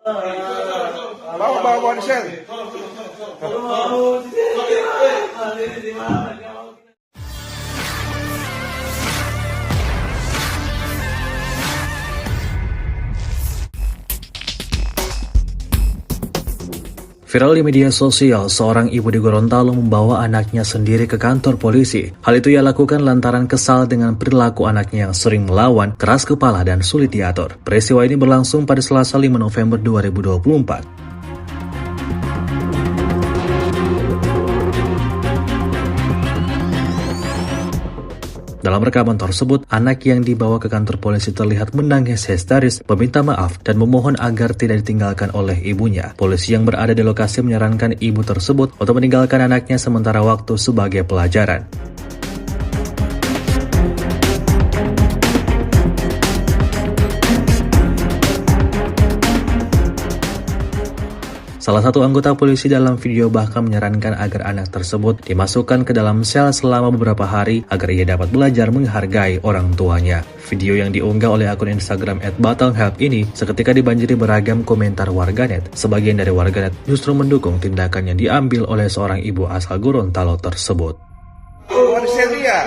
Bawa di sel. Viral di media sosial, seorang ibu di Gorontalo membawa anaknya sendiri ke kantor polisi. Hal itu ia lakukan lantaran kesal dengan perilaku anaknya yang sering melawan, keras kepala, dan sulit diatur. Peristiwa ini berlangsung pada Selasa 5 November 2024. Dalam rekaman tersebut, anak yang dibawa ke kantor polisi terlihat menangis histeris, meminta maaf, dan memohon agar tidak ditinggalkan oleh ibunya. Polisi yang berada di lokasi menyarankan ibu tersebut untuk meninggalkan anaknya sementara waktu sebagai pelajaran. Salah satu anggota polisi dalam video bahkan menyarankan agar anak tersebut dimasukkan ke dalam sel selama beberapa hari agar ia dapat belajar menghargai orang tuanya. Video yang diunggah oleh akun Instagram @battlehelp ini seketika dibanjiri beragam komentar warganet. Sebagian dari warganet justru mendukung tindakan yang diambil oleh seorang ibu asal Gorontalo tersebut. Bawa di sel dia.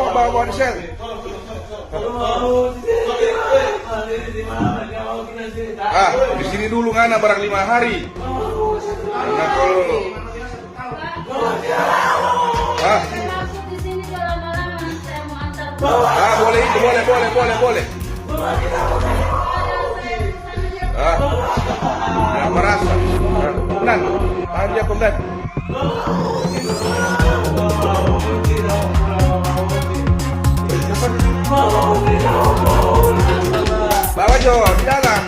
Bawa di sel. Di sini dulu ngana barang 5 hari. Nah kalau boleh. Yang merasa. Pelan. Dia pelan. Bawa Jo di dalam.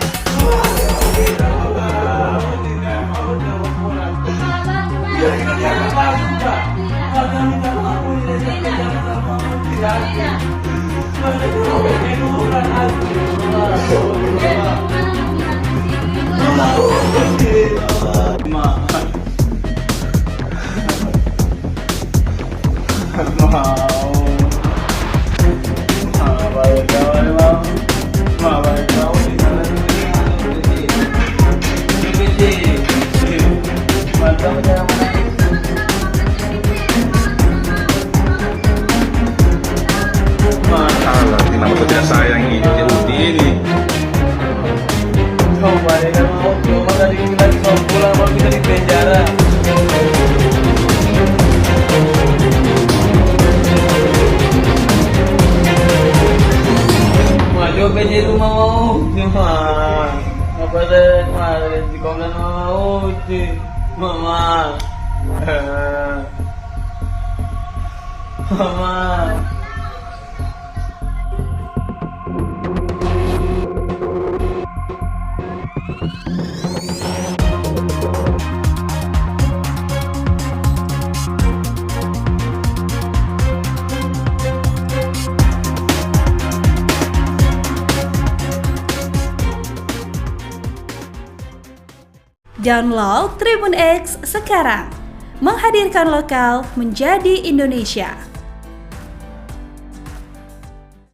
Kenapa kau tidak sayangi ini? Coba deh kan mau cuma tadi kita pulang mau kita di penjara. Maju penjara rumah mau cuma apa deh kemarin di kongan mau sih mama. Mama. Download Tribun X sekarang, menghadirkan lokal menjadi Indonesia.